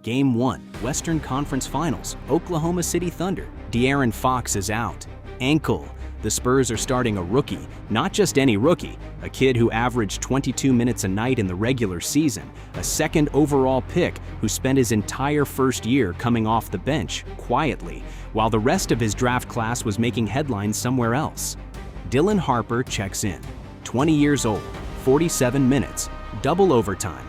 Game 1, Western Conference Finals, Oklahoma City Thunder. De'Aaron Fox is out. Ankle. The Spurs are starting a rookie, not just any rookie, a kid who averaged 22 minutes a night in the regular season, a second overall pick who spent his entire first year coming off the bench, quietly, while the rest of his draft class was making headlines somewhere else. Dylan Harper checks in. 20 years old, 47 minutes, double overtime.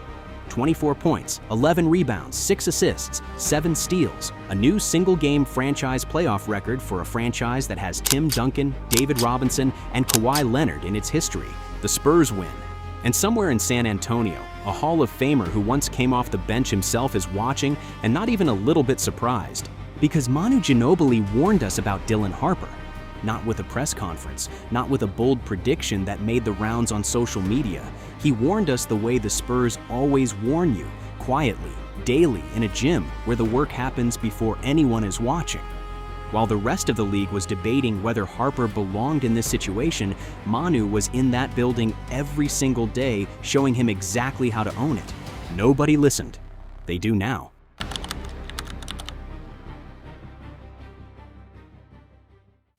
24 points, 11 rebounds, 6 assists, 7 steals, a new single-game franchise playoff record for a franchise that has Tim Duncan, David Robinson, and Kawhi Leonard in its history. The Spurs win. And somewhere in San Antonio, a Hall of Famer who once came off the bench himself is watching and not even a little bit surprised. Because Manu Ginobili warned us about Dylan Harper. Not with a press conference, not with a bold prediction that made the rounds on social media. He warned us the way the Spurs always warn you, quietly, daily, in a gym where the work happens before anyone is watching. While the rest of the league was debating whether Harper belonged in this situation, Manu was in that building every single day, showing him exactly how to own it. Nobody listened. They do now.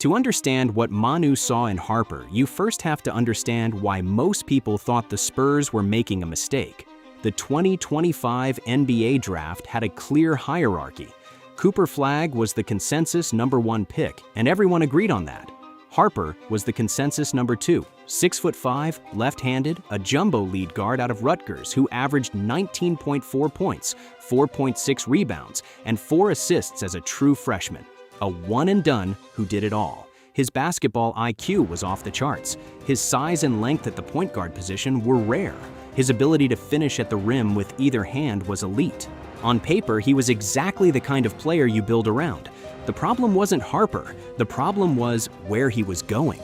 To understand what Manu saw in Harper, you first have to understand why most people thought the Spurs were making a mistake. The 2025 NBA draft had a clear hierarchy. Cooper Flagg was the consensus #1 pick, and everyone agreed on that. Harper was the consensus #2, 6'5", left-handed, a jumbo lead guard out of Rutgers who averaged 19.4 points, 4.6 rebounds, and 4 assists as a true freshman. A one-and-done who did it all. His basketball IQ was off the charts. His size and length at the point guard position were rare. His ability to finish at the rim with either hand was elite. On paper, he was exactly the kind of player you build around. The problem wasn't Harper. The problem was where he was going.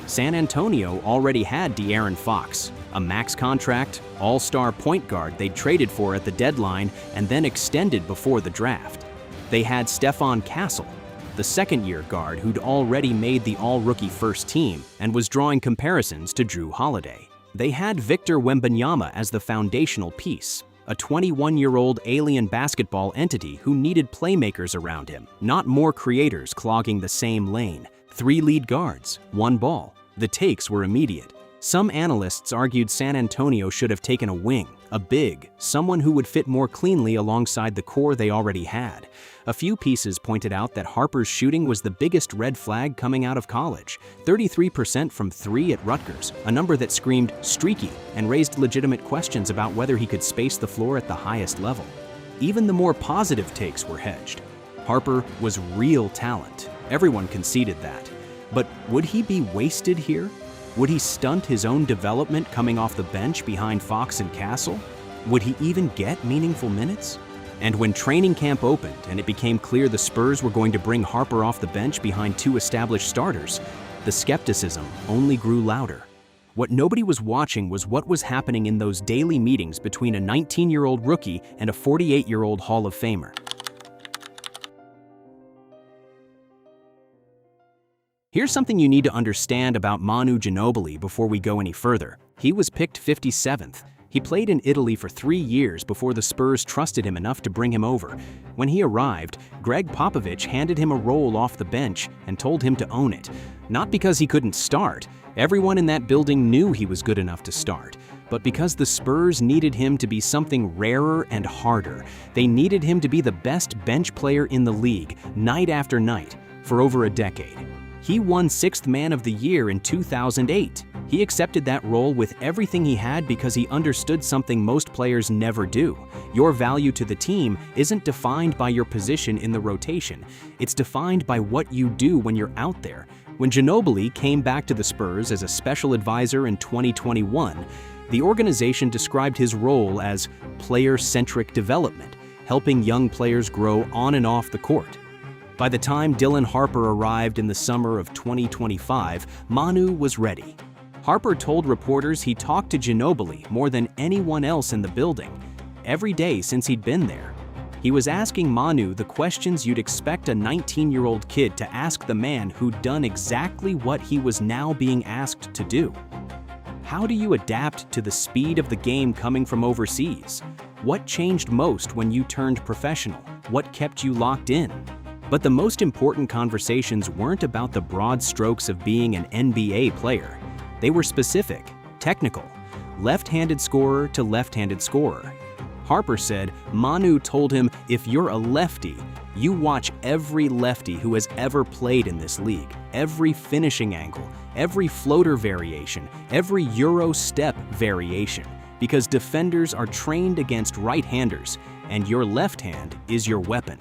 San Antonio already had De'Aaron Fox, a max contract, all-star point guard they'd traded for at the deadline and then extended before the draft. They had Stephon, the second-year guard who'd already made the all-rookie first team and was drawing comparisons to Drew Holiday. They had Victor Wembanyama as the foundational piece, a 21-year-old alien basketball entity who needed playmakers around him, not more creators clogging the same lane. 3 lead guards, 1 ball. The takes were immediate. Some analysts argued San Antonio should have taken a wing, a big, someone who would fit more cleanly alongside the core they already had. A few pieces pointed out that Harper's shooting was the biggest red flag coming out of college. 33% from 3 at Rutgers, a number that screamed streaky and raised legitimate questions about whether he could space the floor at the highest level. Even the more positive takes were hedged. Harper was real talent. Everyone conceded that. But would he be wasted here? Would he stunt his own development coming off the bench behind Fox and Castle? Would he even get meaningful minutes? And when training camp opened and it became clear the Spurs were going to bring Harper off the bench behind 2 established starters, the skepticism only grew louder. What nobody was watching was what was happening in those daily meetings between a 19-year-old rookie and a 48-year-old Hall of Famer. Here's something you need to understand about Manu Ginobili before we go any further. He was picked 57th. He played in Italy for 3 years before the Spurs trusted him enough to bring him over. When he arrived, Greg Popovich handed him a role off the bench and told him to own it. Not because he couldn't start. Everyone in that building knew he was good enough to start. But because the Spurs needed him to be something rarer and harder. They needed him to be the best bench player in the league, night after night, for over a decade. He won 6th Man of the Year in 2008. He accepted that role with everything he had because he understood something most players never do. Your value to the team isn't defined by your position in the rotation. It's defined by what you do when you're out there. When Ginobili came back to the Spurs as a special advisor in 2021, the organization described his role as player-centric development, helping young players grow on and off the court. By the time Dylan Harper arrived in the summer of 2025, Manu was ready. Harper told reporters he talked to Ginobili more than anyone else in the building, every day since he'd been there. He was asking Manu the questions you'd expect a 19-year-old kid to ask the man who'd done exactly what he was now being asked to do. How do you adapt to the speed of the game coming from overseas? What changed most when you turned professional? What kept you locked in? But the most important conversations weren't about the broad strokes of being an NBA player. They were specific, technical, left-handed scorer to left-handed scorer. Harper said Manu told him, if you're a lefty, you watch every lefty who has ever played in this league, every finishing angle, every floater variation, every Euro step variation, because defenders are trained against right-handers, and your left hand is your weapon,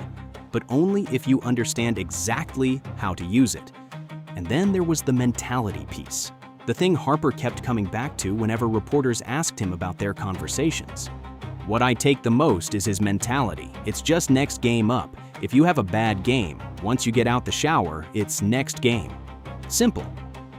but only if you understand exactly how to use it. And then there was the mentality piece, the thing Harper kept coming back to whenever reporters asked him about their conversations. What I take the most is his mentality. It's just next game up. If you have a bad game, once you get out the shower, it's next game. Simple,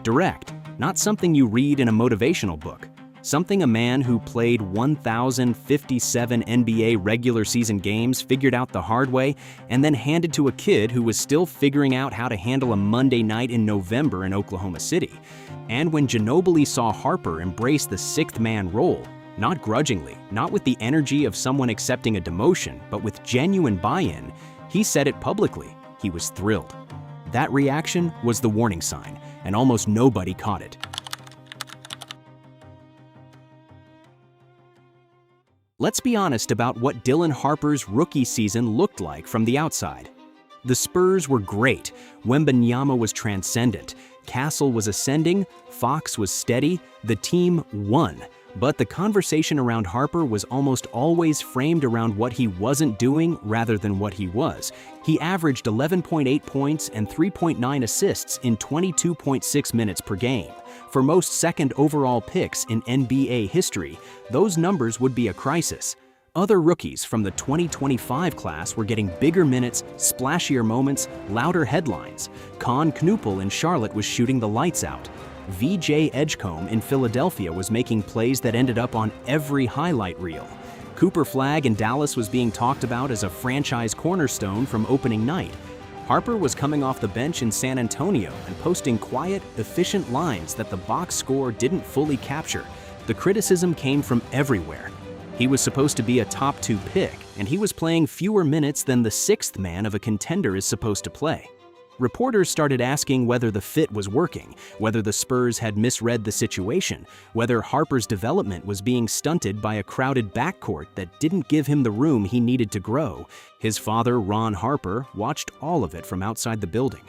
direct, not something you read in a motivational book. Something a man who played 1,057 NBA regular season games figured out the hard way and then handed to a kid who was still figuring out how to handle a Monday night in November in Oklahoma City. And when Ginobili saw Harper embrace the sixth man role, not grudgingly, not with the energy of someone accepting a demotion, but with genuine buy-in, he said it publicly. He was thrilled. That reaction was the warning sign, and almost nobody caught it. Let's be honest about what Dylan Harper's rookie season looked like from the outside. The Spurs were great. Wembanyama was transcendent. Castle was ascending. Fox was steady. The team won. But the conversation around Harper was almost always framed around what he wasn't doing rather than what he was. He averaged 11.8 points and 3.9 assists in 22.6 minutes per game. For most second overall picks in NBA history, those numbers would be a crisis. Other rookies from the 2025 class were getting bigger minutes, splashier moments, louder headlines. Con Knoopel in Charlotte was shooting the lights out. VJ Edgecombe in Philadelphia was making plays that ended up on every highlight reel. Cooper Flagg in Dallas was being talked about as a franchise cornerstone from opening night. Harper was coming off the bench in San Antonio and posting quiet, efficient lines that the box score didn't fully capture. The criticism came from everywhere. He was supposed to be a top 2 pick, and he was playing fewer minutes than the sixth man of a contender is supposed to play. Reporters started asking whether the fit was working, whether the Spurs had misread the situation, whether Harper's development was being stunted by a crowded backcourt that didn't give him the room he needed to grow. His father, Ron Harper, watched all of it from outside the building.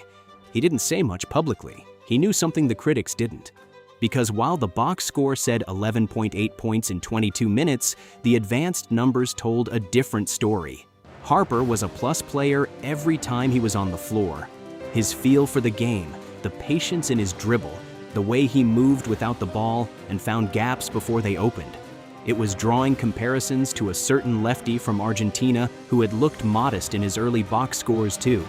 He didn't say much publicly. He knew something the critics didn't. Because while the box score said 11.8 points in 22 minutes, the advanced numbers told a different story. Harper was a plus player every time he was on the floor. His feel for the game, the patience in his dribble, the way he moved without the ball and found gaps before they opened. It was drawing comparisons to a certain lefty from Argentina who had looked modest in his early box scores too.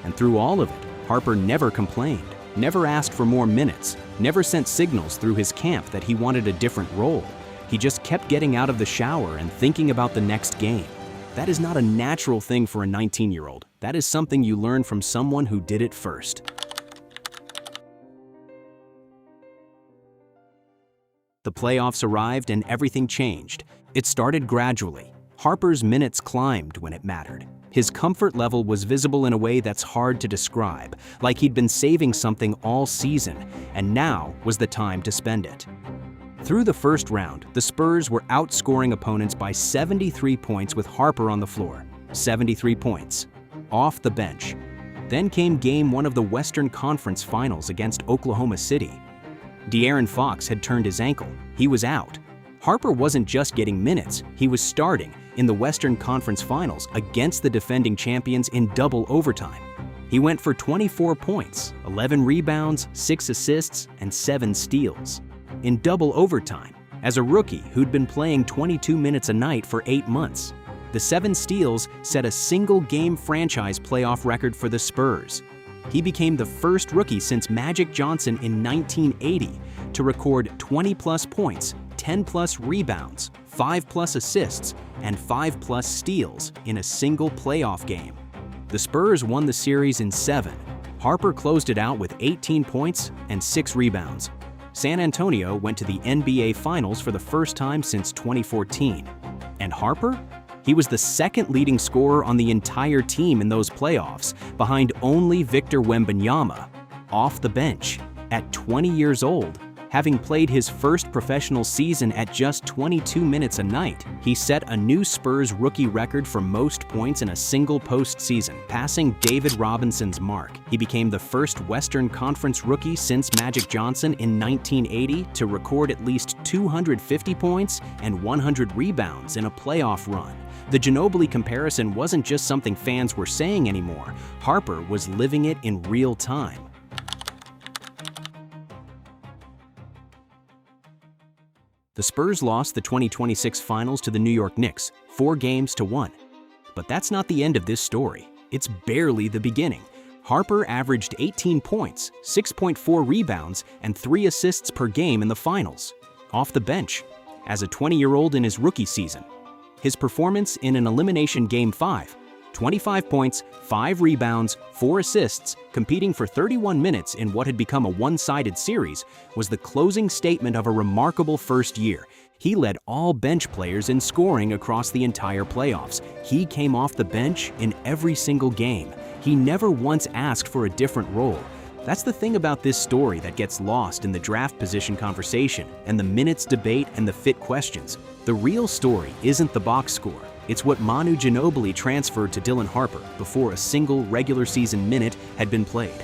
And through all of it, Harper never complained, never asked for more minutes, never sent signals through his camp that he wanted a different role. He just kept getting out of the shower and thinking about the next game. That is not a natural thing for a 19-year-old. That is something you learn from someone who did it first. The playoffs arrived and everything changed. It started gradually. Harper's minutes climbed when it mattered. His comfort level was visible in a way that's hard to describe, like he'd been saving something all season, and now was the time to spend it. Through the first round, the Spurs were outscoring opponents by 73 points with Harper on the floor. 73 points. Off the bench. Then came Game 1 of the Western Conference Finals against Oklahoma City. De'Aaron Fox had turned his ankle. He was out. Harper wasn't just getting minutes, he was starting in the Western Conference Finals against the defending champions in double overtime. He went for 24 points, 11 rebounds, 6 assists, and 7 steals. In double overtime, as a rookie who'd been playing 22 minutes a night for 8 months. The 7 steals set a single-game franchise playoff record for the Spurs. He became the first rookie since Magic Johnson in 1980 to record 20-plus points, 10-plus rebounds, 5-plus assists, and 5-plus steals in a single playoff game. The Spurs won the series in 7. Harper closed it out with 18 points and 6 rebounds. San Antonio went to the NBA Finals for the first time since 2014. And Harper? He was the second leading scorer on the entire team in those playoffs, behind only Victor Wembanyama, off the bench, at 20 years old. Having played his first professional season at just 22 minutes a night, he set a new Spurs rookie record for most points in a single postseason, passing David Robinson's mark. He became the first Western Conference rookie since Magic Johnson in 1980 to record at least 250 points and 100 rebounds in a playoff run. The Ginobili comparison wasn't just something fans were saying anymore. Harper was living it in real time. The Spurs lost the 2026 Finals to the New York Knicks, 4-1. But that's not the end of this story. It's barely the beginning. Harper averaged 18 points, 6.4 rebounds, and 3 assists per game in the finals, off the bench, as a 20-year-old in his rookie season. His performance in an elimination Game 5, 25 points, 5 rebounds, 4 assists, competing for 31 minutes in what had become a one-sided series, was the closing statement of a remarkable first year. He led all bench players in scoring across the entire playoffs. He came off the bench in every single game. He never once asked for a different role. That's the thing about this story that gets lost in the draft position conversation and the minutes debate and the fit questions. The real story isn't the box score. It's what Manu Ginobili transferred to Dylan Harper before a single regular season minute had been played.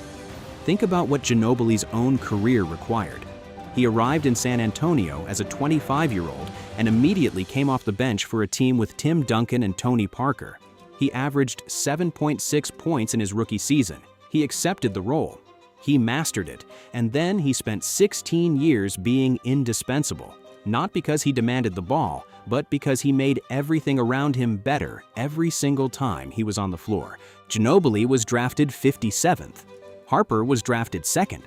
Think about what Ginobili's own career required. He arrived in San Antonio as a 25-year-old and immediately came off the bench for a team with Tim Duncan and Tony Parker. He averaged 7.6 points in his rookie season. He accepted the role. He mastered it, and then he spent 16 years being indispensable. Not because he demanded the ball, but because he made everything around him better every single time he was on the floor. Ginobili was drafted 57th. Harper was drafted 2nd.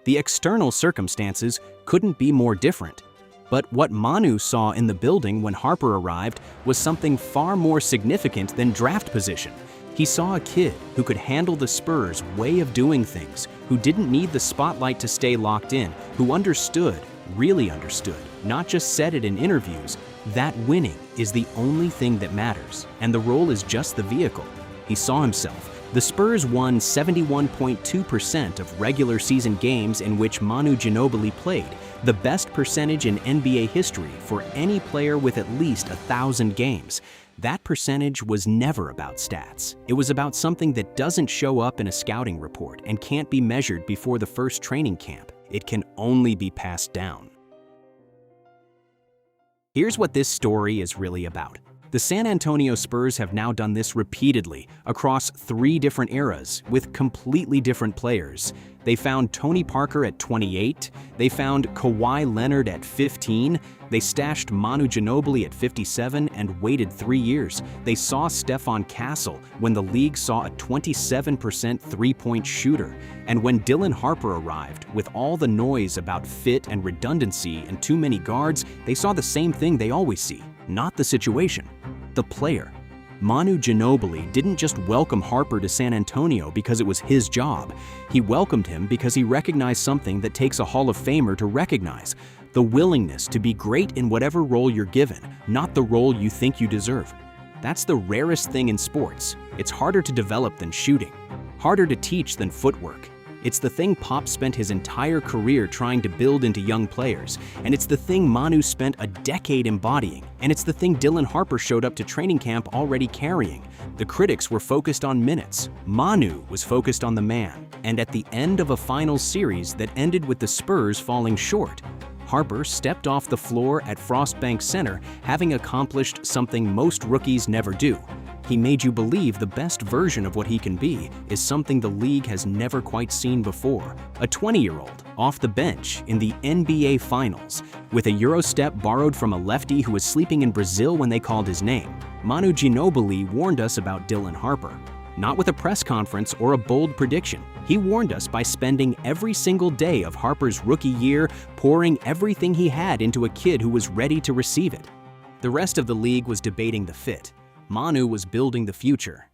The external circumstances couldn't be more different. But what Manu saw in the building when Harper arrived was something far more significant than draft position. He saw a kid who could handle the Spurs' way of doing things, who didn't need the spotlight to stay locked in, who understood, really understood, not just said it in interviews, that winning is the only thing that matters, and the role is just the vehicle. He saw himself. The Spurs won 71.2% of regular season games in which Manu Ginobili played, the best percentage in NBA history for any player with at least 1,000 games. That percentage was never about stats. It was about something that doesn't show up in a scouting report and can't be measured before the first training camp. It can only be passed down. Here's what this story is really about. The San Antonio Spurs have now done this repeatedly across 3 different eras with completely different players. They found Tony Parker at 28, they found Kawhi Leonard at 15, they stashed Manu Ginobili at 57 and waited 3 years. They saw Stephon when the league saw a 27% three-point shooter. And when Dylan Harper arrived, with all the noise about fit and redundancy and too many guards, they saw the same thing they always see, not the situation, the player. Manu Ginobili didn't just welcome Harper to San Antonio because it was his job. He welcomed him because he recognized something that takes a Hall of Famer to recognize: the willingness to be great in whatever role you're given, not the role you think you deserve. That's the rarest thing in sports. It's harder to develop than shooting, harder to teach than footwork. It's the thing Pop spent his entire career trying to build into young players, and it's the thing Manu spent a decade embodying, and it's the thing Dylan Harper showed up to training camp already carrying. The critics were focused on minutes. Manu was focused on the man, and at the end of a finals series that ended with the Spurs falling short, Harper stepped off the floor at Frostbank Center, having accomplished something most rookies never do. He made you believe the best version of what he can be is something the league has never quite seen before. A 20-year-old off the bench in the NBA Finals, with a Eurostep borrowed from a lefty who was sleeping in Brazil when they called his name. Manu Ginobili warned us about Dylan Harper. Not with a press conference or a bold prediction. He warned us by spending every single day of Harper's rookie year pouring everything he had into a kid who was ready to receive it. The rest of the league was debating the fit. Manu was building the future,